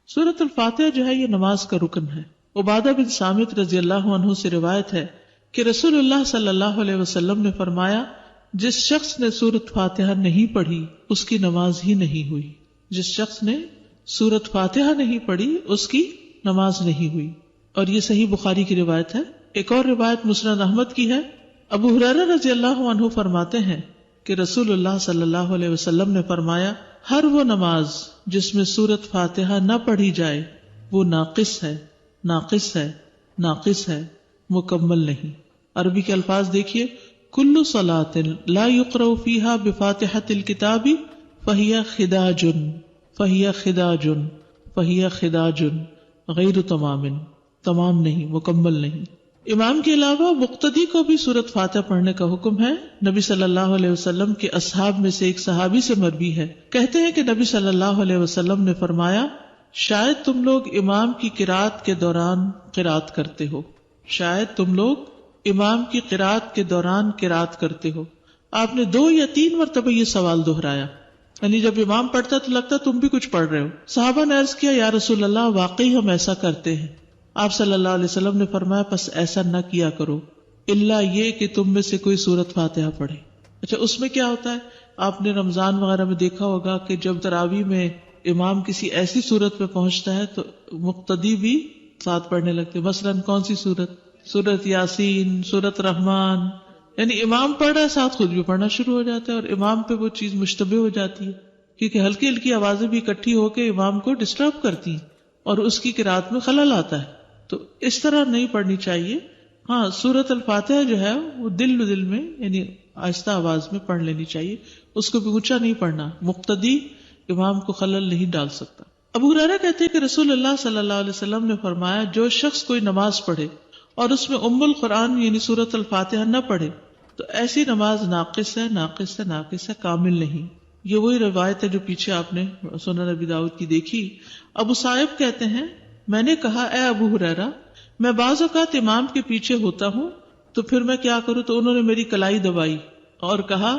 سورۃ الفاتحہ جو ہے یہ نماز کا رکن ہے. عبادہ بن صامت رضی اللہ عنہ سے روایت ہے کہ رسول اللہ صلی اللہ علیہ وسلم نے فرمایا جس شخص نے سورۃ فاتحہ نہیں پڑھی اس کی نماز ہی نہیں ہوئی. جس شخص نے سورۃ فاتحہ نہیں پڑھی اس کی نماز نہیں ہوئی. اور یہ صحیح بخاری کی روایت ہے. ایک اور روایت مسند احمد کی ہے. ابو ہریرہ رضی اللہ عنہ فرماتے ہیں کہ رسول اللہ صلی اللہ علیہ وسلم نے فرمایا ہر وہ نماز جس میں سورۃ فاتحہ نہ پڑھی جائے وہ ناقص ہے، ناقص ہے، ناقص ہے، مکمل نہیں. عربی کے الفاظ دیکھیے، کل صلاۃ لا یقرأ فیہا بفاتحۃ الکتاب فہی خداج فہی خداج فہی خداج غیر تمام، تمام نہیں، مکمل نہیں. امام کے علاوہ مقتدی کو بھی سورۃ فاتحہ پڑھنے کا حکم ہے. نبی صلی اللہ علیہ وسلم کے اصحاب میں سے ایک صحابی سے مروی ہے، کہتے ہیں کہ نبی صلی اللہ علیہ وسلم نے فرمایا شاید تم لوگ امام کی قرات کے دوران قرات کرتے ہو، شاید تم لوگ امام کی قرات کے دوران قرات کرتے ہو. آپ نے 2 یا 3 مرتبہ یہ سوال دہرایا، یعنی جب امام پڑھتا تو لگتا تم بھی کچھ پڑھ رہے ہو. صحابہ نے عرض کیا یا رسول اللہ واقعی ہم ایسا کرتے ہیں. آپ صلی اللہ علیہ وسلم نے فرمایا پس ایسا نہ کیا کرو الا یہ کہ تم میں سے کوئی سورۃ فاتحہ پڑھے. اچھا اس میں کیا ہوتا ہے، آپ نے رمضان وغیرہ میں دیکھا ہوگا کہ جب تراویح میں امام کسی ایسی سورت پہ پہنچتا ہے تو مقتدی بھی ساتھ پڑھنے لگتے. مثلاً کون سی سورت؟ سورت یاسین، سورت رحمان. یعنی امام پڑھ رہا ہے ساتھ خود بھی پڑھنا شروع ہو جاتا ہے، اور امام پہ وہ چیز مشتبہ ہو جاتی ہے کیونکہ ہلکی ہلکی آوازیں بھی اکٹھی ہو کے امام کو ڈسٹرب کرتی ہیں اور اس کی قرات میں خلل آتا ہے. تو اس طرح نہیں پڑھنی چاہیے. ہاں سورۃ الفاتحہ جو ہے وہ دل دل میں یعنی آہستہ آواز میں پڑھ لینی چاہیے، اس کو بھی اونچا نہیں پڑھنا. مقتدی امام کو خلل نہیں ڈال سکتا. ابو ہریرہ کہتے ہیں کہ رسول اللہ صلی اللہ علیہ وسلم نے فرمایا جو شخص کوئی نماز پڑھے اور اس میں ام القرآن یعنی سورۃ الفاتحہ نہ پڑھے تو ایسی نماز ناقص ہے، ناقص ہے، ناقص ہے، کامل نہیں. یہ وہی روایت ہے جو پیچھے آپ نے سنن ابی داؤد کی دیکھی. ابو صائب کہتے ہیں میں نے کہا اے ابو ہریرہ میں بعض اوقات امام کے پیچھے ہوتا ہوں تو پھر میں کیا کروں؟ تو انہوں نے میری کلائی دبائی اور کہا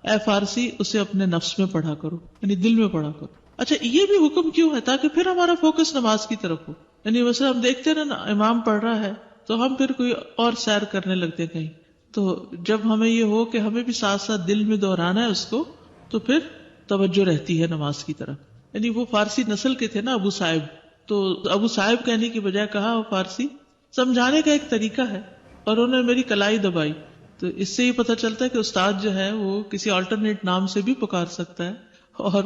اے فارسی اسے اپنے نفس میں پڑھا کرو، یعنی دل میں پڑھا کرو. اچھا یہ بھی حکم کیوں ہے؟ تاکہ پھر ہمارا فوکس نماز کی طرف ہو. یعنی مثلا ہم دیکھتے ہیں نا امام پڑھ رہا ہے تو ہم پھر کوئی اور سیر کرنے لگتے ہیں کہیں. تو جب ہمیں یہ ہو کہ ہمیں بھی ساتھ ساتھ دل میں دہرانا ہے اس کو تو پھر توجہ رہتی ہے نماز کی طرف. یعنی وہ فارسی نسل کے تھے نا ابو صائب، تو ابو صاحب کہنے کی بجائے کہا وہ فارسی. سمجھانے کا ایک طریقہ ہے. اور انہوں نے میری کلائی دبائی. تو اس سے یہ پتہ چلتا ہے کہ استاد جو ہے وہ کسی آلٹرنیٹ نام سے بھی پکار سکتا ہے، اور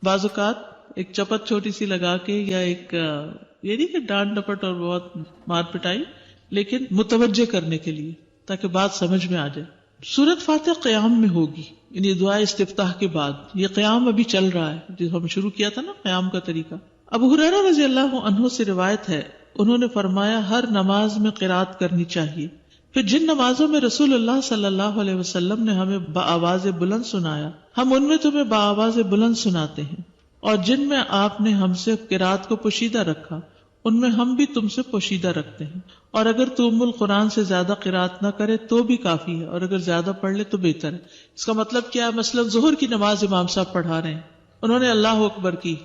بعض اوقات ایک چپت چھوٹی سی لگا کے یا ایک یہ نہیں کہ ڈانٹ ڈپٹ اور بہت مار پٹائی، لیکن متوجہ کرنے کے لیے تاکہ بات سمجھ میں آ جائے. سورۃ فاتحہ قیام میں ہوگی، یعنی دعائے استفتاح کے بعد. یہ قیام ابھی چل رہا ہے جو ہم شروع کیا تھا نا قیام کا طریقہ. ابو ہریرہ رضی اللہ عنہ سے روایت ہے انہوں نے فرمایا ہر نماز میں قرات کرنی چاہیے. پھر جن نمازوں میں رسول اللہ صلی اللہ علیہ وسلم نے ہمیں بآواز بلند سنایا ہم ان میں تمہیں بآواز بلند سناتے ہیں، اور جن میں آپ نے ہم سے قرات کو پوشیدہ رکھا ان میں ہم بھی تم سے پوشیدہ رکھتے ہیں. اور اگر تو ام القرآن سے زیادہ قرات نہ کرے تو بھی کافی ہے، اور اگر زیادہ پڑھ لے تو بہتر ہے. اس کا مطلب کیا ہے؟ مثلا ظہر کی نماز امام صاحب پڑھا رہے ہیں، انہوں نے اللہ اکبر کی.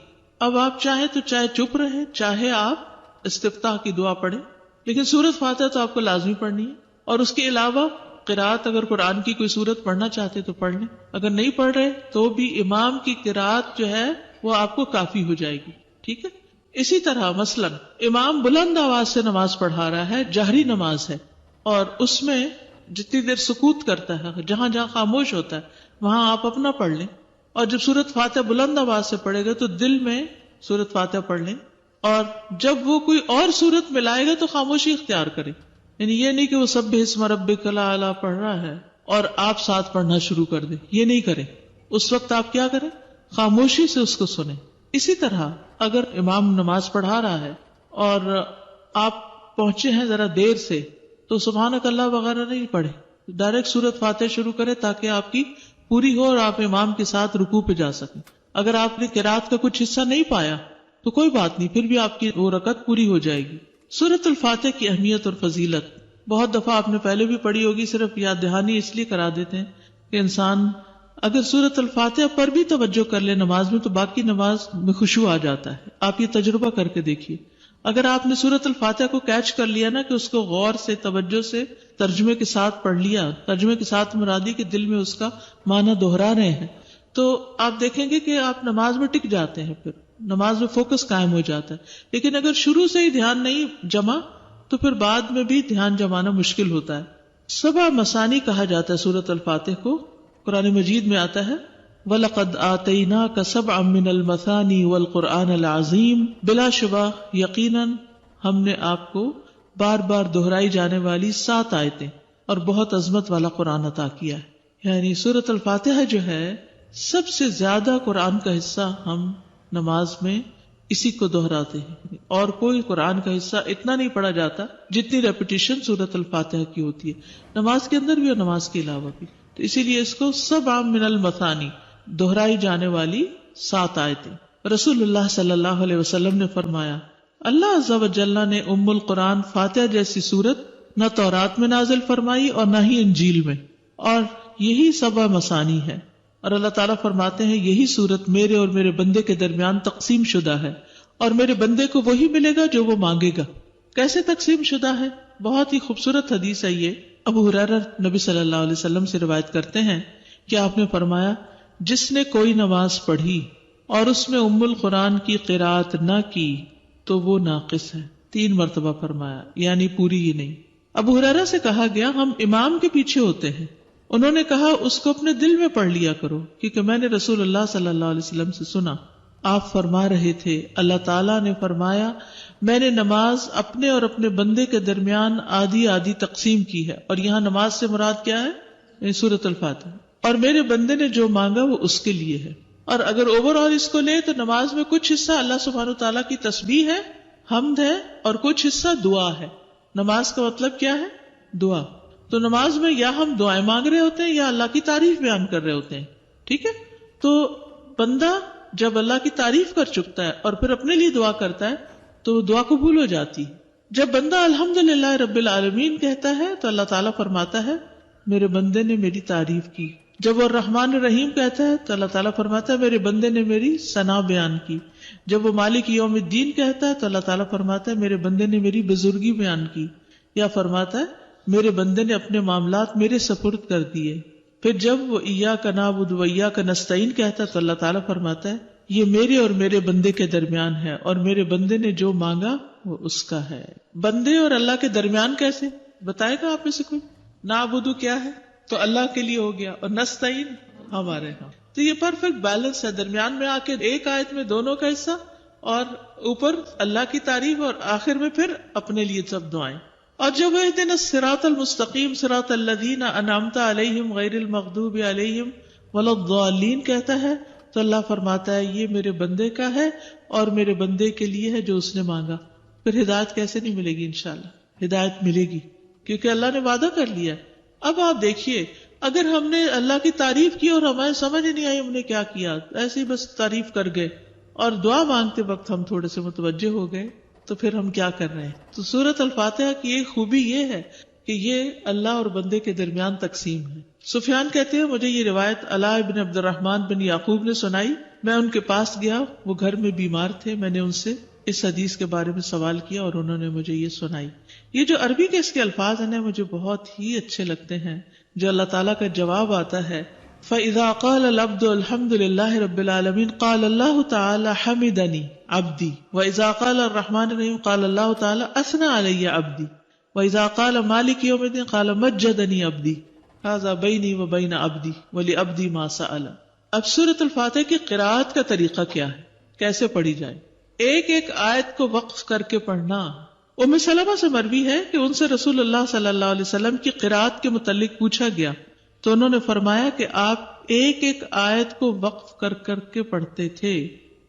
اب آپ چاہیں تو چاہے چپ رہے، چاہے آپ استفتاح کی دعا پڑھیں، لیکن سورۃ فاتحہ تو آپ کو لازمی پڑھنی ہے. اور اس کے علاوہ قرات اگر قرآن کی کوئی سورت پڑھنا چاہتے تو پڑھ لیں، اگر نہیں پڑھ رہے تو بھی امام کی قرات جو ہے وہ آپ کو کافی ہو جائے گی. ٹھیک ہے. اسی طرح مثلا امام بلند آواز سے نماز پڑھا رہا ہے، جہری نماز ہے، اور اس میں جتنی دیر سکوت کرتا ہے، جہاں جہاں خاموش ہوتا ہے وہاں آپ اپنا پڑھ لیں. اور جب سورۃ فاتحہ بلند آواز سے پڑھے گا تو دل میں سورۃ فاتحہ پڑھ لیں، اور جب وہ کوئی اور سورت ملائے گا تو خاموشی اختیار کرے. یعنی یہ نہیں کہ وہ سبح اسم ربک الاعلی پڑھ رہا ہے اور آپ ساتھ پڑھنا شروع کر دیں، یہ نہیں کریں. اس وقت آپ کیا کریں؟ خاموشی سے اس کو سنیں. اسی طرح اگر امام نماز پڑھا رہا ہے اور آپ پہنچے ہیں ذرا دیر سے تو سبحانک اللہ وغیرہ نہیں پڑھے، ڈائریکٹ سورۃ فاتحہ شروع کرے تاکہ آپ کی پوری ہو اور آپ امام کے ساتھ رکوع پہ جا سکیں. اگر آپ نے قرات کا کچھ حصہ نہیں پایا تو کوئی بات نہیں، پھر بھی آپ کی وہ رکعت پوری ہو جائے گی. سورۃ الفاتحہ کی اہمیت اور فضیلت بہت دفعہ آپ نے پہلے بھی پڑھی ہوگی، صرف یاد دہانی اس لیے کرا دیتے ہیں کہ انسان اگر سورۃ الفاتحہ پر بھی توجہ کر لے نماز میں تو باقی نماز میں خشوع آ جاتا ہے. آپ یہ تجربہ کر کے دیکھیے. اگر آپ نے سورۃ الفاتحہ کو کیچ کر لیا نا کہ اس کو غور سے توجہ سے ترجمے کے ساتھ پڑھ لیا, ترجمے کے ساتھ مرادی کے دل میں اس کا معنی دہرا رہے ہیں, تو آپ دیکھیں گے کہ آپ نماز میں ٹک جاتے ہیں, پھر نماز میں فوکس قائم ہو جاتا ہے. لیکن اگر شروع سے ہی دھیان نہیں جمع تو پھر بعد میں بھی دھیان جمانا مشکل ہوتا ہے. 7 مثانی کہا جاتا ہے سورۃ الفاتحہ کو. قرآن مجید میں آتا ہے وَلَقَدْ آتَيْنَاكَ سَبْعًا مِّنَ الْمَثَانِي وَالْقُرْآنَ الْعَظِيمِ, بلا شبہ یقیناً ہم نے آپ کو بار بار دہرائی جانے والی 7 آیتیں اور بہت عظمت والا قرآن عطا کیا ہے. یعنی سورۃ الفاتحہ جو ہے سب سے زیادہ قرآن کا حصہ ہم نماز میں اسی کو دہراتے ہیں, اور کوئی قرآن کا حصہ اتنا نہیں پڑھا جاتا جتنی ریپیٹیشن سورۃ الفاتحہ کی ہوتی ہے, نماز کے اندر بھی اور نماز کے علاوہ بھی. تو اسی لیے اس کو 7 من المثانی, دہرائی جانے والی 7 آیتیں. رسول اللہ صلی اللہ علیہ وسلم نے فرمایا اللہ عز و جل نے ام القرآن فاتحہ جیسی سورت نہ تورات میں نازل فرمائی اور نہ ہی انجیل میں, اور یہی 7 مثانی ہے. اور اللہ تعالیٰ فرماتے ہیں یہی سورت میرے اور میرے بندے کے درمیان تقسیم شدہ ہے, اور میرے بندے کو وہی ملے گا جو وہ مانگے گا. کیسے تقسیم شدہ ہے؟ بہت ہی خوبصورت حدیث ہے یہ. ابو ہریرہ نبی صلی اللہ علیہ وسلم سے روایت کرتے ہیں کہ آپ نے فرمایا جس نے کوئی نماز پڑھی اور اس میں ام القرآن کی قرات نہ کی تو وہ ناقص ہے. 3 مرتبہ فرمایا, یعنی پوری ہی نہیں. ابو ہریرہ سے کہا گیا ہم امام کے پیچھے ہوتے ہیں. انہوں نے کہا اس کو اپنے دل میں پڑھ لیا کرو, کیونکہ میں نے رسول اللہ صلی اللہ علیہ وسلم سے سنا آپ فرما رہے تھے اللہ تعالیٰ نے فرمایا میں نے نماز اپنے اور اپنے بندے کے درمیان آدھی آدھی تقسیم کی ہے, اور یہاں نماز سے مراد کیا ہے؟ سورۃ الفاتحہ. اور میرے بندے نے جو مانگا وہ اس کے لیے ہے. اور اگر اوور آل اس کو لے تو نماز میں کچھ حصہ اللہ سبحانہ وتعالیٰ کی تسبیح ہے, حمد ہے, اور کچھ حصہ دعا ہے. نماز کا مطلب کیا ہے؟ دعا. تو نماز میں یا ہم دعائیں مانگ رہے ہوتے ہیں یا اللہ کی تعریف بیان کر رہے ہوتے ہیں. ٹھیک ہے, تو بندہ جب اللہ کی تعریف کر چکتا ہے اور پھر اپنے لیے دعا کرتا ہے تو دعا قبول ہو جاتی. جب بندہ الحمدللہ رب العالمین کہتا ہے تو اللہ تعالیٰ فرماتا ہے میرے بندے نے میری تعریف کی. جب وہ الرحمن الرحیم کہتا ہے تو اللہ تعالیٰ فرماتا ہے میرے بندے نے میری ثنا بیان کی. جب وہ مالک یوم الدین کہتا ہے تو اللہ تعالیٰ فرماتا ہے میرے بندے نے میری بزرگی بیان کی, یا فرماتا ہے میرے بندے نے اپنے معاملات میرے سپرد کر دیے. پھر جب وہ ایاک نعبد و ایاک نستعین کہتا ہے تو اللہ تعالیٰ فرماتا ہے یہ میرے اور میرے بندے کے درمیان ہے, اور میرے بندے نے جو مانگا وہ اس کا ہے. بندے اور اللہ کے درمیان کیسے بتائے گا آپ میں سے کوئی؟ نعبد کیا ہے تو اللہ کے لیے ہو گیا, اور نستعین ہمارے ہاں. تو یہ پرفیکٹ بیلنس ہے, درمیان میں آ کے ایک آیت میں دونوں کا حصہ, اور اوپر اللہ کی تعریف, اور آخر میں پھر اپنے لیے سب دعائیں. اور جب اہدنا الصراط المستقیم صراط الذین انعمت علیہم غیر المغضوب علیہم ولا الضالین کہتا ہے تو اللہ فرماتا ہے یہ میرے بندے کا ہے اور میرے بندے کے لیے ہے جو اس نے مانگا. پھر ہدایت کیسے نہیں ملے گی؟ انشاءاللہ ہدایت ملے گی, کیونکہ اللہ نے وعدہ کر لیا. اب آپ دیکھیے اگر ہم نے اللہ کی تعریف کی اور ہمیں سمجھ نہیں آئی ہم نے کیا کیا, ایسے ہی بس تعریف کر گئے, اور دعا مانگتے وقت ہم تھوڑے سے متوجہ ہو گئے, تو پھر ہم کیا کر رہے ہیں؟ تو سورۃ الفاتحہ کی ایک خوبی یہ ہے کہ یہ اللہ اور بندے کے درمیان تقسیم ہے. سفیان کہتے ہیں مجھے یہ روایت علاء بن عبد الرحمن بن یعقوب نے سنائی. میں ان کے پاس گیا, وہ گھر میں بیمار تھے. میں نے ان سے اس حدیث کے بارے میں سوال کیا اور انہوں نے مجھے یہ سنائی. یہ جو عربی کے اس کے الفاظ ہیں مجھے بہت ہی اچھے لگتے ہیں, جو اللہ تعالیٰ کا جواب آتا ہے فَإِذَا قَالَ الْعَبْدُ الْحَمْدُ لِلَّهِ رَبِّ الْعَالَمِينَ قَالَ اللَّهُ تَعَالَى حَمِدَنِي عَبْدِي وَإِذَا قَالَ الرَّحْمَنُ الرَّحِيمُ قَالَ اللَّهُ تَعَالَى أَثْنَى عَلَيَّ عَبْدِي وَإِذَا قَالَ مَالِكِ يَوْمِ الدِّينِ قَالَ مَجَّدَنِي عَبْدِي هَذَا بَيْنِي وَبَيْنَ عَبْدِي وَلِعَبْدِي مَا سَأَلَ. اب سورۃ الفاتحہ کی قراءت کا طریقہ کیا ہے, کیسے پڑھی جائے؟ ایک ایک آیت کو وقف کر کے پڑھنا. ام سلمہ سے مروی ہے کہ ان سے رسول اللہ صلی اللہ علیہ وسلم کی قراءت کے متعلق پوچھا گیا تو انہوں نے فرمایا کہ آپ ایک ایک آیت کو وقف کر کر کے پڑھتے تھے.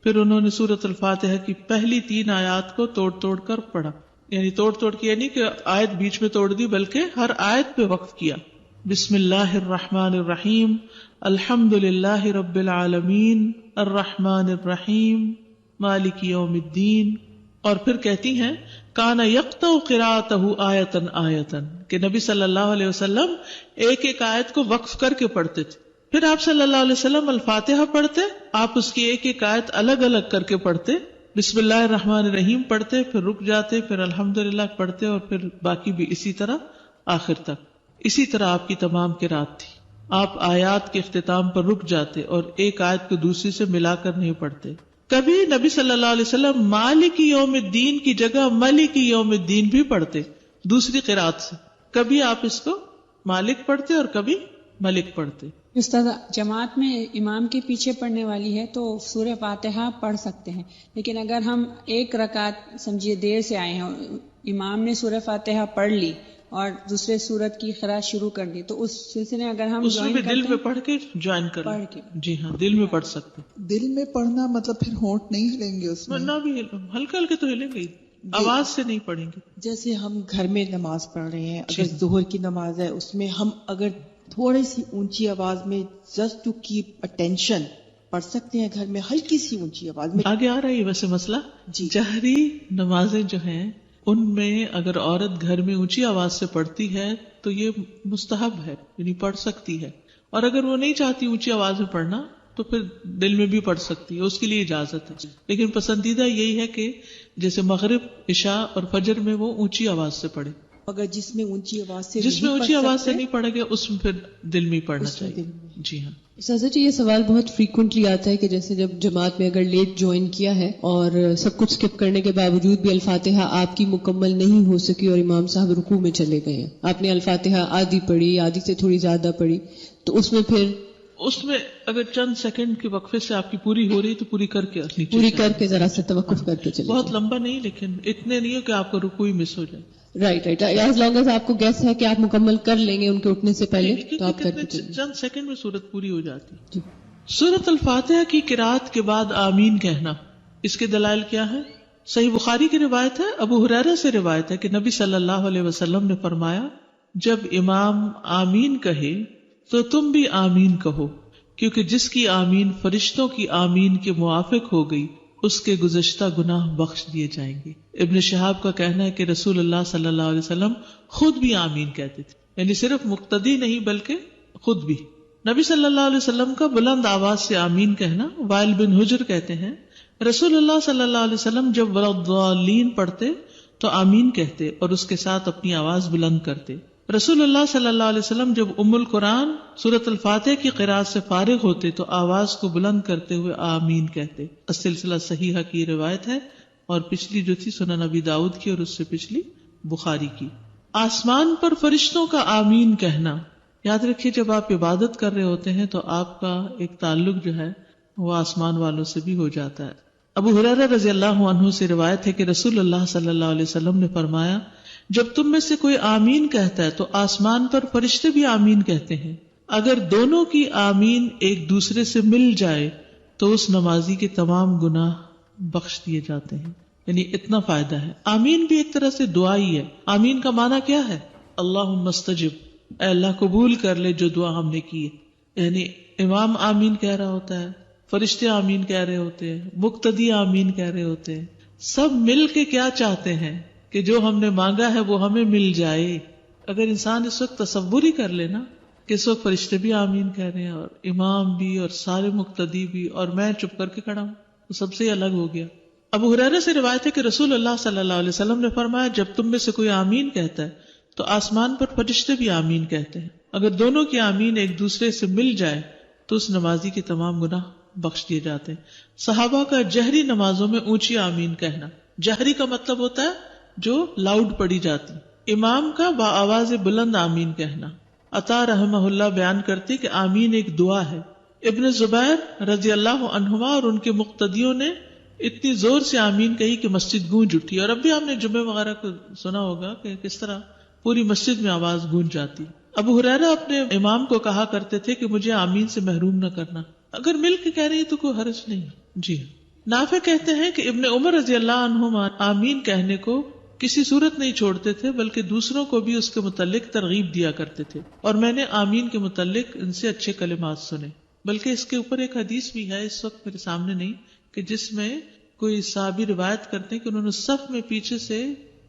پھر انہوں نے سورۃ الفاتحہ کی پہلی 3 آیات کو توڑ توڑ کر پڑھا, یعنی توڑ توڑ کے یعنی کہ آیت بیچ میں توڑ دی, بلکہ ہر آیت پہ وقف کیا. بسم اللہ الرحمن الرحیم الحمد للہ رب العالمین الرحمن الرحیم مالک یوم الدین. اور پھر کہتی ہیں کانا یقطع قراءتہ آیتن آیتن, کہ نبی صلی اللہ علیہ وسلم ایک ایک آیت کو وقف کر کے پڑھتے تھے. پھر آپ صلی اللہ علیہ وسلم الفاتحہ پڑھتے، آپ اس کی ایک ایک آیت الگ الگ کر کے پڑھتے، بسم اللہ الرحمن الرحیم پڑھتے، پھر رک جاتے، پھر الحمدللہ پڑھتے، اور پھر باقی بھی اسی طرح آخر تک. اسی طرح آپ کی تمام قرات تھی. آپ آیات کے اختتام پر رک جاتے اور ایک آیت کو دوسری سے ملا کر نہیں پڑھتے. کبھی نبی صلی اللہ علیہ وسلم مالک یوم الدین کی جگہ ملک یوم الدین بھی پڑھتے دوسری قرات سے. کبھی آپ اس کو مالک پڑھتے اور کبھی ملک پڑھتے. استاد، جماعت میں امام کے پیچھے پڑھنے والی ہے تو سورہ فاتحہ پڑھ سکتے ہیں، لیکن اگر ہم ایک رکعت سمجھیے دیر سے آئے ہیں، امام نے سورہ فاتحہ پڑھ لی اور دوسرے سورت کی قرات شروع کر دی، تو اس سلسلے میں اگر ہم اس میں بھی دل میں پڑھ کے جوائن کر پڑھ کے، جی ہاں دل میں پڑھ سکتے. دل میں پڑھنا مطلب پھر ہونٹ نہیں ہلیں گے اس میں؟ نہ بھی ہلکے ہلکے تو ہلیں گے، آواز سے نہیں پڑھیں گے. جیسے ہم گھر میں نماز پڑھ رہے ہیں، اگر ظہر کی نماز ہے اس میں ہم اگر تھوڑی سی اونچی آواز میں جسٹ ٹو کیپ اٹینشن پڑھ سکتے ہیں گھر میں ہلکی سی اونچی آواز میں. آگے آ رہا ہے ویسے مسئلہ. جی، جہری نمازیں جو ہیں ان میں اگر عورت گھر میں اونچی آواز سے پڑھتی ہے تو یہ مستحب ہے، یعنی پڑھ سکتی ہے. اور اگر وہ نہیں چاہتی اونچی آواز میں پڑھنا تو پھر دل میں بھی پڑھ سکتی ہے، اس کے لیے اجازت ہے. لیکن پسندیدہ یہی ہے کہ جیسے مغرب، عشاء اور فجر میں وہ اونچی آواز سے پڑھے. اگر جس میں اونچی آواز سے جس میں اونچی آواز سے نہیں پڑھے گا اس میں پھر دل میں ہی پڑھنا چاہیے. جی ہاں. سازا جی، یہ سوال بہت فریکوینٹلی آتا ہے کہ جیسے جب جماعت میں اگر لیٹ جوائن کیا ہے اور سب کچھ اسکپ کرنے کے باوجود بھی الفاتحہ آپ کی مکمل نہیں ہو سکی اور امام صاحب رکوع میں چلے گئے ہیں، آپ نے الفاتحہ آدھی پڑھی، آدھی سے تھوڑی زیادہ پڑھی، تو اس میں پھر اس میں اگر چند سیکنڈ کے وقفے سے آپ کی پوری ہو رہی تو پوری کر کے پوری کر کے ذرا سا توقف کر کے چلے. بہت لمبا نہیں، لیکن اتنے نہیں ہو کہ آپ کو رکوع ہی مس ہو جائے. رائٹ ایز لانگ ایز آپ کو گیس ہے کہ آپ مکمل کر لیں گے ان کے اٹھنے سے پہلے تو آپ کر کے چلیں. چند سیکنڈ میں سورت پوری ہو جاتی. جی. سورت الفاتحہ کی قرات کے بعد آمین کہنا، اس کے دلائل کیا ہے؟ صحیح بخاری کی روایت ہے، ابو ہریرہ سے روایت ہے کہ نبی صلی اللہ علیہ وسلم نے فرمایا جب امام آمین کہے تو تم بھی آمین کہو، کیونکہ جس کی آمین فرشتوں کی آمین کے موافق ہو گئی اس کے گزشتہ گناہ بخش دیے جائیں گے. ابن شہاب کا کہنا ہے کہ رسول اللہ صلی اللہ علیہ وسلم خود بھی آمین کہتے تھے، یعنی صرف مقتدی نہیں بلکہ خود بھی. نبی صلی اللہ علیہ وسلم کا بلند آواز سے آمین کہنا، وائل بن حجر کہتے ہیں رسول اللہ صلی اللہ علیہ وسلم جب ولضالین پڑھتے تو آمین کہتے اور اس کے ساتھ اپنی آواز بلند کرتے. رسول اللہ صلی اللہ علیہ وسلم جب ام القرآن سورۃ الفاتحہ کی قرات سے فارغ ہوتے تو آواز کو بلند کرتے ہوئے آمین کہتے. السلسلہ صحیحہ کی روایت ہے، اور پچھلی جو تھی سنن ابی داؤد کی اور اس سے پچھلی بخاری کی. آسمان پر فرشتوں کا آمین کہنا، یاد رکھیے جب آپ عبادت کر رہے ہوتے ہیں تو آپ کا ایک تعلق جو ہے وہ آسمان والوں سے بھی ہو جاتا ہے. ابو ہریرہ رضی اللہ عنہ سے روایت ہے کہ رسول اللہ صلی اللہ علیہ وسلم نے فرمایا جب تم میں سے کوئی آمین کہتا ہے تو آسمان پر فرشتے بھی آمین کہتے ہیں. اگر دونوں کی آمین ایک دوسرے سے مل جائے تو اس نمازی کے تمام گناہ بخش دیے جاتے ہیں. یعنی اتنا فائدہ ہے. آمین بھی ایک طرح سے دعا ہی ہے. آمین کا معنی کیا ہے؟ اللہم استجب، اے اللہ قبول کر لے جو دعا ہم نے کی ہے. یعنی امام آمین کہہ رہا ہوتا ہے، فرشتے آمین کہہ رہے ہوتے ہیں، مقتدی آمین کہہ رہے ہوتے ہیں. سب مل کے کیا چاہتے ہیں کہ جو ہم نے مانگا ہے وہ ہمیں مل جائے. اگر انسان اس وقت تصور ہی کر لے نا کہ اس وقت فرشتے بھی آمین کہہ رہے ہیں اور امام بھی اور سارے مقتدی بھی اور میں چپ کر کے کھڑا ہوں تو سب سے الگ ہو گیا. ابو ہریرہ سے روایت ہے کہ رسول اللہ صلی اللہ علیہ وسلم نے فرمایا جب تم میں سے کوئی آمین کہتا ہے تو آسمان پر فرشتے بھی آمین کہتے ہیں. اگر دونوں کی آمین ایک دوسرے سے مل جائے تو اس نمازی کے تمام گناہ بخش دیے جاتے ہیں. صحابہ کا جہری نمازوں میں اونچی آمین کہنا، جہری کا مطلب ہوتا ہے جو لاؤڈ پڑھی جاتی. امام کا بآواز بلند آمین کہنا. عطا رحمہ اللہ بیان کرتے کہ آمین ایک دعا ہے. ابن زبیر رضی اللہ عنہما اور ان کے مقتدیوں نے اتنی زور سے آمین کہی کہ مسجد گونج اٹھی. اور اب بھی آپ نے جمعے وغیرہ کو سنا ہوگا کہ کس طرح پوری مسجد میں آواز گونج جاتی. ابو ہریرہ اپنے امام کو کہا کرتے تھے کہ مجھے آمین سے محروم نہ کرنا. اگر مل کے کہہ رہی تو کوئی حرج نہیں. جی نافع کہتے ہیں کہ ابن عمر رضی اللہ عنہما آمین کہنے کو کسی صورت نہیں چھوڑتے تھے بلکہ دوسروں کو بھی اس کے متعلق ترغیب دیا کرتے تھے. اور میں نے آمین کے متعلق ان سے اچھے کلمات سنے. بلکہ اس کے اوپر ایک حدیث بھی ہے، اس وقت میرے سامنے نہیں، کہ جس میں کوئی صحابی روایت کرتے ہیں کہ انہوں نے صف میں پیچھے سے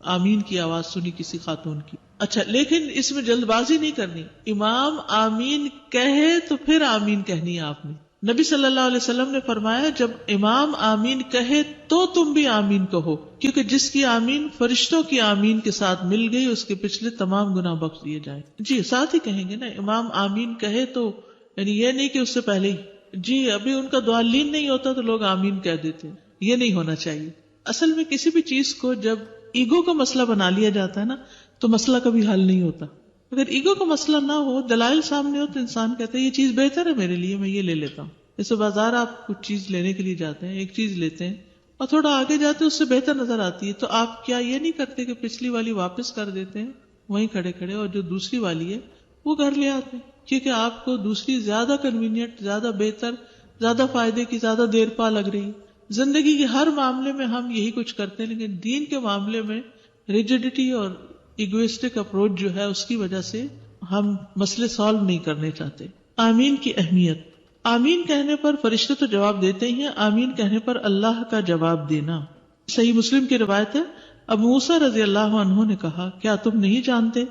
آمین کی آواز سنی کسی خاتون کی. اچھا، لیکن اس میں جلد بازی نہیں کرنی. امام آمین کہے تو پھر آمین کہنی ہے آپ نے. نبی صلی اللہ علیہ وسلم نے فرمایا جب امام آمین کہے تو تم بھی آمین کہو، کیونکہ جس کی آمین فرشتوں کی آمین کے ساتھ مل گئی اس کے پچھلے تمام گناہ بخش دیے جائیں. جی ساتھ ہی کہیں گے نا، امام آمین کہے تو یعنی یہ نہیں کہ اس سے پہلے ہی جی ابھی ان کا دعا لین نہیں ہوتا تو لوگ آمین کہہ دیتے ہیں. یہ نہیں ہونا چاہیے. اصل میں کسی بھی چیز کو جب ایگو کا مسئلہ بنا لیا جاتا ہے نا تو مسئلہ کبھی حل نہیں ہوتا. اگر ایگو کا مسئلہ نہ ہو، دلائل سامنے ہو، تو انسان کہتا ہے یہ چیز بہتر ہے میرے لیے، میں یہ لے لیتا ہوں. جیسے بازار آپ کچھ چیز لینے کے لیے جاتے ہیں، ایک چیز لیتے ہیں اور تھوڑا آگے جاتے ہیں اس سے بہتر نظر آتی ہے، تو آپ کیا یہ نہیں کرتے کہ پچھلی والی واپس کر دیتے ہیں وہیں کھڑے کھڑے، اور جو دوسری والی ہے وہ گھر لے آتے ہیں، کیونکہ آپ کو دوسری زیادہ کنوینئنٹ، زیادہ بہتر، زیادہ فائدے کی، زیادہ دیر پا لگ رہی. زندگی کے ہر معاملے میں ہم یہی کچھ کرتے ہیں، لیکن دین کے معاملے میں ریجڈیٹی اور ایگوئسٹک اپروچ جو ہے اس کی وجہ سے ہم مسئلے سالو نہیں کرنے چاہتے. آمین کی اہمیت. آمین کہنے پر فرشتے تو جواب دیتے ہی ہیں، آمین کہنے پر اللہ کا جواب دینا. صحیح مسلم کی روایت ہے، ابو موسیٰ رضی اللہ عنہ نے کہا کیا تم نہیں جانتے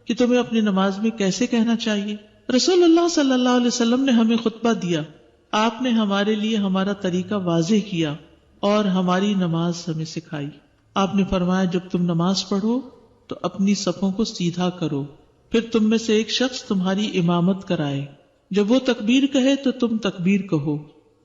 کہ تمہیں اپنی نماز میں کیسے کہنا چاہیے؟ رسول اللہ صلی اللہ علیہ وسلم نے ہمیں خطبہ دیا، آپ نے ہمارے لیے ہمارا طریقہ واضح کیا اور ہماری نماز ہمیں سکھائی. آپ نے فرمایا جب تم نماز پڑھو تو اپنی صفوں کو سیدھا کرو، پھر تم میں سے ایک شخص تمہاری امامت کرائے، جب وہ تکبیر کہے تو تم تکبیر کہو،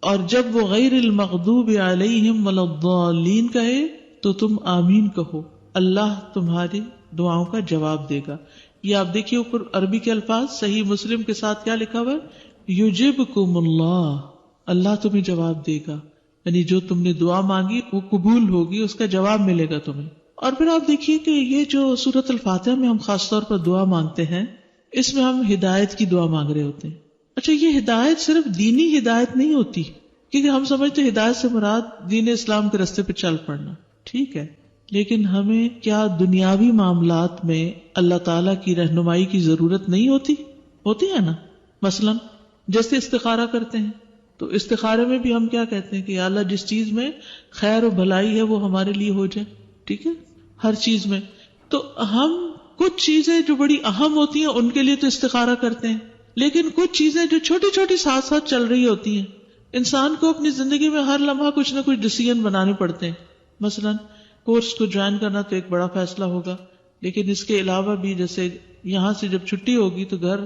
اور جب وہ غیر المغضوب علیہم ولا الضالین کہے تو تم آمین کہو، اللہ تمہاری دعاؤں کا جواب دے گا. یہ آپ دیکھیے اوپر عربی کے الفاظ، صحیح مسلم کے ساتھ کیا لکھا ہوا ہے؟ یجبکم اللہ، اللہ تمہیں جواب دے گا، یعنی جو تم نے دعا مانگی وہ قبول ہوگی، اس کا جواب ملے گا تمہیں. اور پھر آپ دیکھیے کہ یہ جو سورۃ الفاتحہ میں ہم خاص طور پر دعا مانگتے ہیں، اس میں ہم ہدایت کی دعا مانگ رہے ہوتے ہیں. اچھا، یہ ہدایت صرف دینی ہدایت نہیں ہوتی، کیونکہ ہم سمجھتے ہیں ہدایت سے مراد دین اسلام کے راستے پہ چل پڑنا، ٹھیک ہے، لیکن ہمیں کیا دنیاوی معاملات میں اللہ تعالیٰ کی رہنمائی کی ضرورت نہیں ہوتی ہے نا؟ مثلا جیسے استخارہ کرتے ہیں تو استخارے میں بھی ہم کیا کہتے ہیں کہ یا اللہ جس چیز میں خیر و بھلائی ہے وہ ہمارے لیے ہو جائے، ٹھیک ہے، ہر چیز میں. تو ہم کچھ چیزیں جو بڑی اہم ہوتی ہیں ان کے لیے تو استخارہ کرتے ہیں، لیکن کچھ چیزیں جو چھوٹی چھوٹی ساتھ ساتھ چل رہی ہوتی ہیں، انسان کو اپنی زندگی میں ہر لمحہ کچھ نہ کچھ ڈیسیژن بنانے پڑتے ہیں. مثلا کورس کو جوائن کرنا تو ایک بڑا فیصلہ ہوگا، لیکن اس کے علاوہ بھی جیسے یہاں سے جب چھٹی ہوگی تو گھر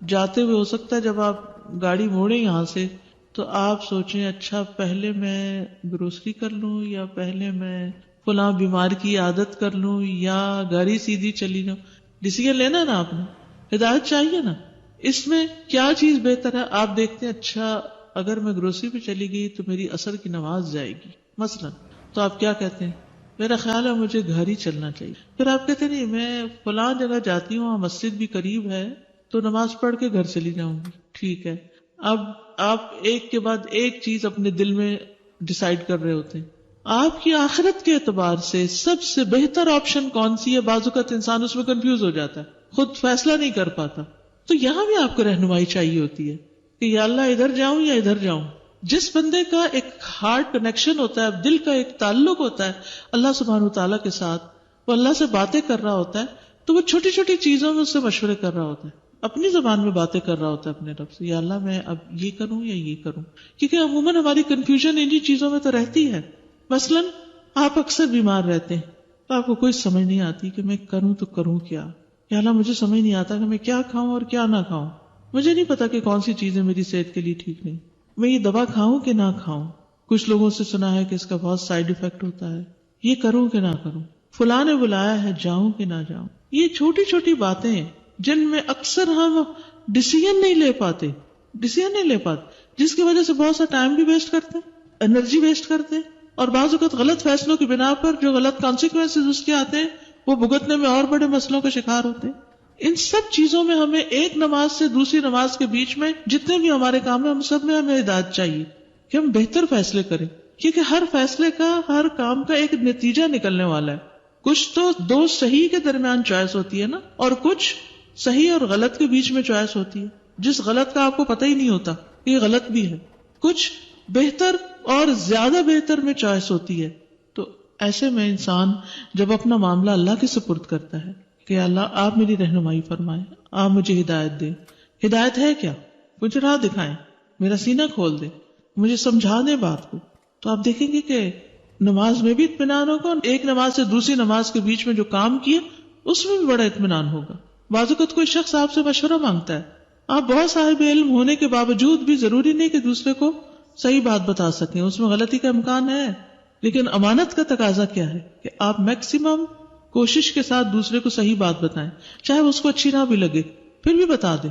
جاتے ہوئے ہو سکتا ہے جب آپ گاڑی موڑیں یہاں سے تو آپ سوچیں اچھا پہلے میں گروسری کر لوں یا پہلے میں فلاں بیمار کی عادت کر لوں یا گاڑی سیدھی چلی جاؤں. ڈیسیژن لینا نا، آپ نے ہدایت چاہیے نا، اس میں کیا چیز بہتر ہے. آپ دیکھتے ہیں اچھا اگر میں گروسری پہ چلی گئی تو میری عصر کی نماز جائے گی مثلا، تو آپ کیا کہتے ہیں؟ میرا خیال ہے مجھے گھر ہی چلنا چاہیے. پھر آپ کہتے نہیں میں فلاں جگہ جاتی ہوں، مسجد بھی قریب ہے تو نماز پڑھ کے گھر چلی جاؤں گی، ٹھیک ہے. اب آپ ایک کے بعد ایک چیز اپنے دل میں ڈیسائیڈ کر رہے ہوتے ہیں. آپ کی آخرت کے اعتبار سے سب سے بہتر آپشن کون سی ہے؟ بعض اوقات انسان اس میں کنفیوز ہو جاتا ہے، خود فیصلہ نہیں کر پاتا. تو یہاں بھی آپ کو رہنمائی چاہیے ہوتی ہے کہ یا اللہ ادھر جاؤں یا ادھر جاؤں. جس بندے کا ایک ہارٹ کنیکشن ہوتا ہے، دل کا ایک تعلق ہوتا ہے اللہ سبحانہ وتعالیٰ کے ساتھ، وہ اللہ سے باتیں کر رہا ہوتا ہے تو وہ چھوٹی چھوٹی چیزوں میں اس سے مشورے کر رہا ہوتا ہے، اپنی زبان میں باتیں کر رہا ہوتا ہے اپنے رب سے، یا اللہ میں اب یہ کروں یا یہ کروں. کیونکہ عموماً ہماری کنفیوژن انہی چیزوں میں تو رہتی ہے. مثلا آپ اکثر بیمار رہتے ہیں تو آپ کو کوئی سمجھ نہیں آتی کہ میں کروں تو کروں کیا. یا اللہ مجھے سمجھ نہیں آتا کہ میں کیا کھاؤں اور کیا نہ کھاؤں. مجھے نہیں پتا کہ کون سی چیزیں میری صحت کے لیے ٹھیک نہیں، میں یہ دوا کھاؤں کہ نہ کھاؤں. کچھ لوگوں سے سنا ہے کہ اس کا بہت سائیڈ افیکٹ ہوتا ہے، یہ کروں کہ نہ کروں، فلاں نے بلایا ہے جاؤں کہ نہ جاؤں. یہ چھوٹی چھوٹی باتیں جن میں اکثر ہم ڈیسیژن نہیں لے پاتے، جس کی وجہ سے بہت سا ٹائم بھی ویسٹ کرتے ہیں، انرجی ویسٹ کرتے ہیں، اور بعض اوقات غلط فیصلوں کی بنا پر جو غلط کانسیکوینسز اس کے آتے ہیں وہ بھگتنے میں اور بڑے مسئلوں کا شکار ہوتے ہیں. ان سب چیزوں میں ہمیں ایک نماز سے دوسری نماز کے بیچ میں جتنے بھی ہمارے کام ہیں ہم سب میں ہمیں ہدایت چاہیے کہ ہم بہتر فیصلے کریں، کیونکہ ہر فیصلے کا، ہر کام کا ایک نتیجہ نکلنے والا ہے. کچھ تو دو صحیح کے درمیان چوائس ہوتی ہے نا، اور کچھ صحیح اور غلط کے بیچ میں چوائس ہوتی ہے، جس غلط کا آپ کو پتہ ہی نہیں ہوتا یہ غلط بھی ہے. کچھ بہتر اور زیادہ بہتر میں چوائس ہوتی ہے. تو ایسے میں انسان جب اپنا معاملہ اللہ کے سپرد کرتا ہے کہ اللہ آپ میری رہنمائی فرمائیں، آپ مجھے ہدایت دیں. ہدایت ہے کیا؟ مجھے راہ دکھائیں، میرا سینہ کھول دیں، مجھے سمجھا دیں بات کو. تو آپ دیکھیں گے کہ نماز میں بھی اطمینان ہوگا، اور ایک نماز سے دوسری نماز کے بیچ میں جو کام کیا اس میں بھی بڑا اطمینان ہوگا. بعض اوقات کوئی شخص آپ سے مشورہ مانگتا ہے، آپ بہت صاحب علم ہونے کے باوجود بھی ضروری نہیں کہ دوسرے کو صحیح بات بتا سکیں، اس میں غلطی کا امکان ہے. لیکن امانت کا تقاضا کیا ہے کہ آپ میکسیمم کوشش کے ساتھ دوسرے کو صحیح بات بتائیں، چاہے اس کو اچھی نہ بھی لگے پھر بھی بتا دیں.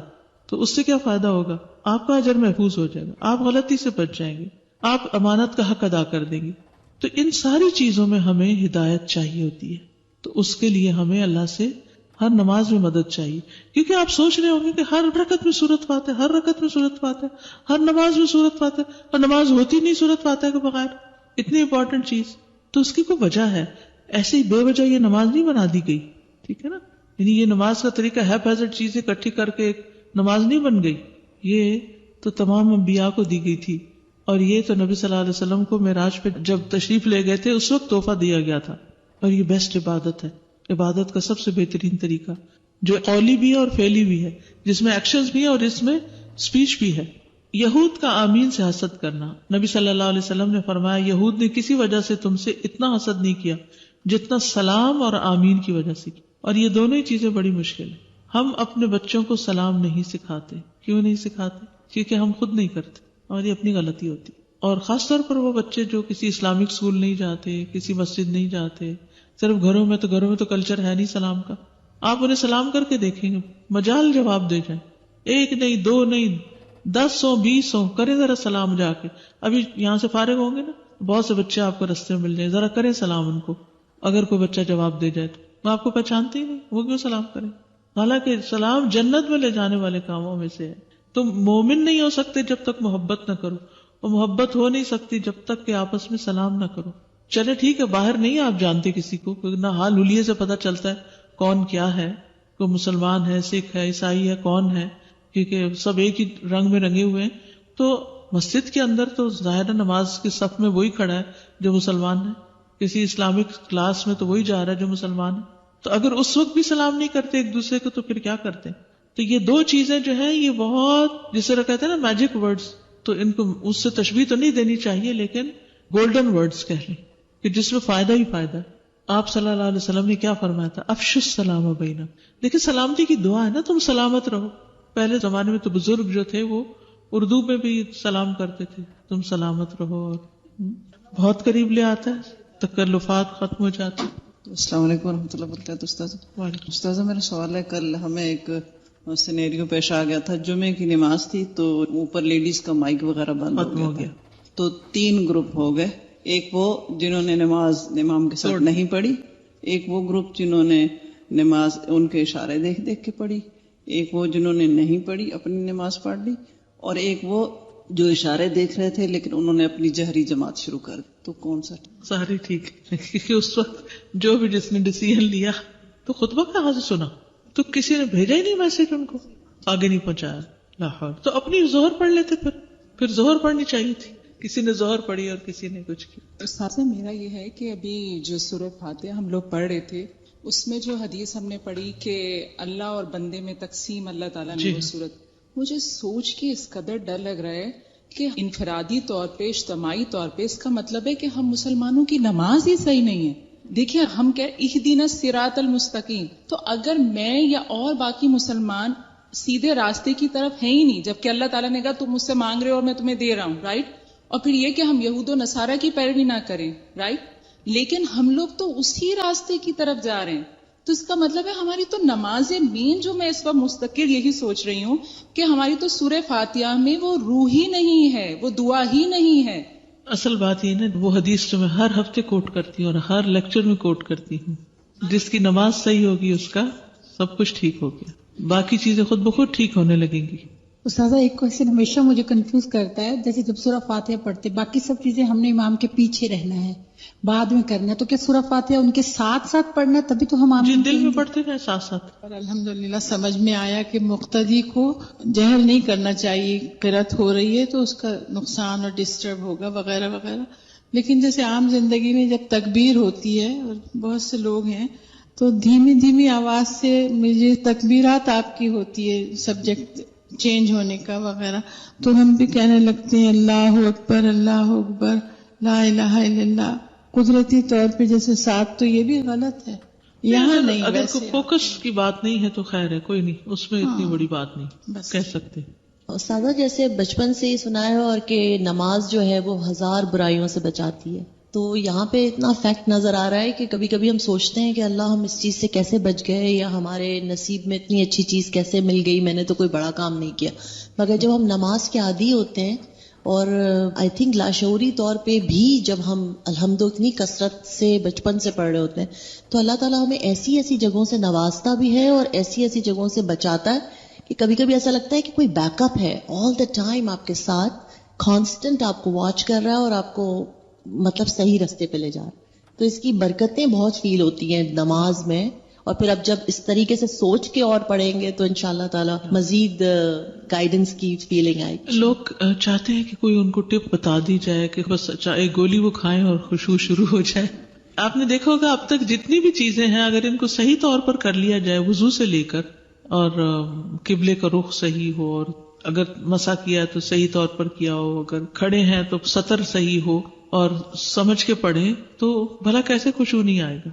تو اس سے کیا فائدہ ہوگا؟ آپ کا اجر محفوظ ہو جائے گا، آپ غلطی سے بچ جائیں گے، آپ امانت کا حق ادا کر دیں گے. تو ان ساری چیزوں میں ہمیں ہدایت چاہیے ہوتی ہے. تو اس کے لیے ہمیں اللہ سے ہر نماز میں مدد چاہیے، کیونکہ آپ سوچ رہے ہوں گے کہ ہر رکعت میں سورۃ فاتحہ، ہر رکعت میں سورۃ فاتحہ، ہر نماز میں سورۃ فاتحہ، اور نماز ہوتی نہیں سورۃ فاتحہ کے بغیر. اتنی امپورٹنٹ چیز. تو اس کی کوئی وجہ ہے، ایسے ہی بے وجہ یہ نماز نہیں بنا دی گئی. ٹھیک ہے نا؟ یعنی یہ نماز کا طریقہ ہیپیزٹ چیزیں اکٹھی کر کے ایک نماز نہیں بن گئی. یہ تو تمام انبیاء کو دی گئی تھی، اور یہ تو نبی صلی اللہ علیہ وسلم کو معراج پہ جب تشریف لے گئے تھے اس وقت تحفہ دیا گیا تھا. اور یہ بیسٹ عبادت ہے، عبادت کا سب سے بہترین طریقہ جو قولی بھی ہے اور فعلی بھی ہے، جس میں ایکشنز بھی ہے اور اس میں اسپیچ بھی ہے. یہود کا آمین سے حسد کرنا، نبی صلی اللہ علیہ وسلم نے فرمایا یہود نے کسی وجہ سے تم سے اتنا حسد نہیں کیا جتنا سلام اور آمین کی وجہ سے کی. اور یہ دونوں ہی چیزیں بڑی مشکل ہیں. ہم اپنے بچوں کو سلام نہیں سکھاتے. کیوں نہیں سکھاتے؟ کیونکہ ہم خود نہیں کرتے، اور یہ اپنی غلطی ہوتی. اور خاص طور پر وہ بچے جو کسی اسلامک اسکول نہیں جاتے، کسی مسجد نہیں جاتے، صرف گھروں میں تو کلچر ہے نہیں سلام کا. آپ انہیں سلام کر کے دیکھیں گے مجال جواب دے جائیں، ایک نہیں، دو نہیں، 10 ہو 20 ہو، کریں ذرا سلام جا کے. ابھی یہاں سے فارغ ہوں گے نا، بہت سے بچے آپ کو رستے میں مل جائیں، ذرا کریں سلام ان کو. اگر کوئی بچہ جواب دے جائے تو وہ آپ کو پہچانتے ہی نہیں، وہ کیوں سلام کریں؟ حالانکہ سلام جنت میں لے جانے والے کاموں میں سے ہے. تم مومن نہیں ہو سکتے جب تک محبت نہ کرو، اور محبت ہو نہیں سکتی جب تک کہ آپس میں سلام نہ کرو. چلے ٹھیک ہے، باہر نہیں آپ جانتے کسی کو، نہ حال حلیے سے پتہ چلتا ہے کون کیا ہے، کوئی مسلمان ہے، سکھ ہے، عیسائی ہے، کون ہے، کیونکہ سب ایک ہی رنگ میں رنگے ہوئے ہیں. تو مسجد کے اندر تو ظاہر نماز کے صف میں وہی کھڑا ہے جو مسلمان ہے، کسی اسلامک کلاس میں تو وہی جا رہا ہے جو مسلمان ہے. تو اگر اس وقت بھی سلام نہیں کرتے ایک دوسرے کو تو پھر کیا کرتے ہیں؟ تو یہ دو چیزیں جو ہیں یہ بہت، جس طرح کہتے ہیں نا میجک ورڈز، تو ان کو اس سے تشبیہ تو نہیں دینی چاہیے، لیکن گولڈن ورڈز کہہ لیں کہ جس میں فائدہ ہی فائدہ ہے. آپ صلی اللہ علیہ وسلم نے کیا فرمایا تھا؟ افشوا السلام بیننا. دیکھیں سلامتی کی دعا ہے نا، تم سلامت رہو. پہلے زمانے میں تو بزرگ جو تھے وہ اردو میں بھی سلام کرتے تھے، تم سلامت رہو، اور بہت قریب لے آتا ہے، تکلفات ختم ہو جاتے. السلام علیکم ورحمۃ اللہ وبرکاتہ. استاذ میرا سوال ہے، کل ہمیں ایک سینیریو پیش آ گیا تھا، جمعے کی نماز تھی تو اوپر لیڈیز کا مائک وغیرہ بند ہو گیا. تو 3 گروپ ہو گئے، ایک وہ جنہوں نے نماز امام کے ساتھ نہیں پڑھی، ایک وہ گروپ جنہوں نے نماز ان کے اشارے دیکھ دیکھ کے پڑھی، ایک وہ جنہوں نے نہیں پڑھی اپنی نماز پڑھ لی، اور ایک وہ جو اشارے دیکھ رہے تھے لیکن انہوں نے اپنی جہری جماعت شروع کر دی. تو کون سا؟ ساری ٹھیک ہے، کیونکہ اس وقت جو بھی جس نے ڈیسیژن لیا تو خطبہ کہاں سے سنا، تو کسی نے بھیجا ہی نہیں میسج، ان کو آگے نہیں پہنچایا. لاہور تو اپنی ظہر پڑھ لیتے، پھر ظہر پڑھنی چاہیے تھی. کسی نے ظہر پڑھی اور کسی نے کچھ کیا. استاذہ میرا یہ ہے کہ ابھی جو سورہ فاتحہ ہم لوگ پڑھ رہے تھے اس میں جو حدیث ہم نے پڑھی کہ اللہ اور بندے میں تقسیم اللہ تعالیٰ نے وہ صورت، مجھے سوچ کے اس قدر ڈر لگ رہا ہے کہ انفرادی طور پہ اجتماعی طور پہ اس کا مطلب ہے کہ ہم مسلمانوں کی نماز ہی صحیح نہیں ہے. دیکھیں ہم کہہ اہدنا الصراط المستقیم، تو اگر میں یا اور باقی مسلمان سیدھے راستے کی طرف ہیں ہی نہیں، جبکہ اللہ تعالیٰ نے کہا تم مجھ سے مانگ رہے ہو اور میں تمہیں دے رہا ہوں، رائٹ. اور پھر یہ کہ ہم یہود و نصارہ کی پیروی نہ کریں، رائٹ، لیکن ہم لوگ تو اسی راستے کی طرف جا رہے ہیں. تو اس کا مطلب ہے ہماری تو نماز مین، جو میں اس وقت مستقل یہی سوچ رہی ہوں کہ ہماری تو سورہ فاتحہ میں وہ روح ہی نہیں ہے، وہ دعا ہی نہیں ہے. اصل بات یہ نا، وہ حدیث جو میں ہر ہفتے کوٹ کرتی ہوں اور ہر لیکچر میں کوٹ کرتی ہوں، جس کی نماز صحیح ہوگی اس کا سب کچھ ٹھیک ہو گیا، باقی چیزیں خود بخود ٹھیک ہونے لگیں گی. استاذہ ایک کوشچن ہمیشہ مجھے کنفیوز کرتا ہے، جیسے جب سورہ فاتحہ پڑھتے باقی سب چیزیں ہم نے امام کے پیچھے رہنا ہے، بعد میں کرنا ہے، تو کیا سورہ فاتحہ ان کے ساتھ ساتھ پڑھنا ہے تبھی تو ہم آمین دل میں پڑھتے ہیں ساتھ ساتھ. اور الحمدللہ سمجھ میں آیا کہ مقتدی کو جہر نہیں کرنا چاہیے، قرأت ہو رہی ہے تو اس کا نقصان اور ڈسٹرب ہوگا وغیرہ وغیرہ، لیکن جیسے عام زندگی میں جب تکبیر ہوتی ہے اور بہت سے لوگ ہیں تو دھیمی دھیمی آواز سے مجھے تکبیرات آپ کی ہوتی ہے سبجیکٹ چینج ہونے کا وغیرہ، تو ہم بھی کہنے لگتے ہیں اللہ اکبر لا الہ الا اللہ، قدرتی طور پہ جیسے ساتھ، تو یہ بھی غلط ہے یہاں نہیں. اگر کوئی فوکس کی بات نہیں ہے تو خیر ہے، کوئی نہیں، اس میں اتنی بڑی بات نہیں کہہ سکتے. استاذہ جیسے بچپن سے ہی سنا ہے اور کہ نماز جو ہے وہ 1000 برائیوں سے بچاتی ہے، تو یہاں پہ اتنا فیکٹ نظر آ رہا ہے کہ کبھی کبھی ہم سوچتے ہیں کہ اللہ ہم اس چیز سے کیسے بچ گئے، یا ہمارے نصیب میں اتنی اچھی چیز کیسے مل گئی، میں نے تو کوئی بڑا کام نہیں کیا. مگر جب ہم نماز کے عادی ہوتے ہیں اور آئی تھنک لاشعوری طور پہ بھی جب ہم الحمد اتنی کثرت سے بچپن سے پڑھ رہے ہوتے ہیں، تو اللہ تعالیٰ ہمیں ایسی ایسی جگہوں سے نوازتا بھی ہے اور ایسی ایسی جگہوں سے بچاتا ہے کہ کبھی کبھی ایسا لگتا ہے کہ کوئی بیک اپ ہے آل دا ٹائم آپ کے ساتھ، کانسٹنٹ آپ کو واچ کر رہا ہے اور آپ کو مطلب صحیح رستے پہ لے جا رہا ہے. تو اس کی برکتیں بہت فیل ہوتی ہیں نماز میں، اور پھر اب جب اس طریقے سے سوچ کے اور پڑھیں گے تو انشاءاللہ تعالی مزید گائیڈنس کی فیلنگ آئے گی. لوگ چاہتے ہیں کہ کوئی ان کو ٹپ بتا دی جائے کہ بس ایک گولی وہ کھائیں اور خشوع شروع ہو جائے. آپ نے دیکھا ہوگا اب تک جتنی بھی چیزیں ہیں اگر ان کو صحیح طور پر کر لیا جائے، وضو سے لے کر اور قبلے کا رخ صحیح ہو، اور اگر مسا کیا تو صحیح طور پر کیا ہو، اگر کھڑے ہیں تو سطر صحیح ہو اور سمجھ کے پڑھیں، تو بھلا کیسے خشوع نہیں آئے گا.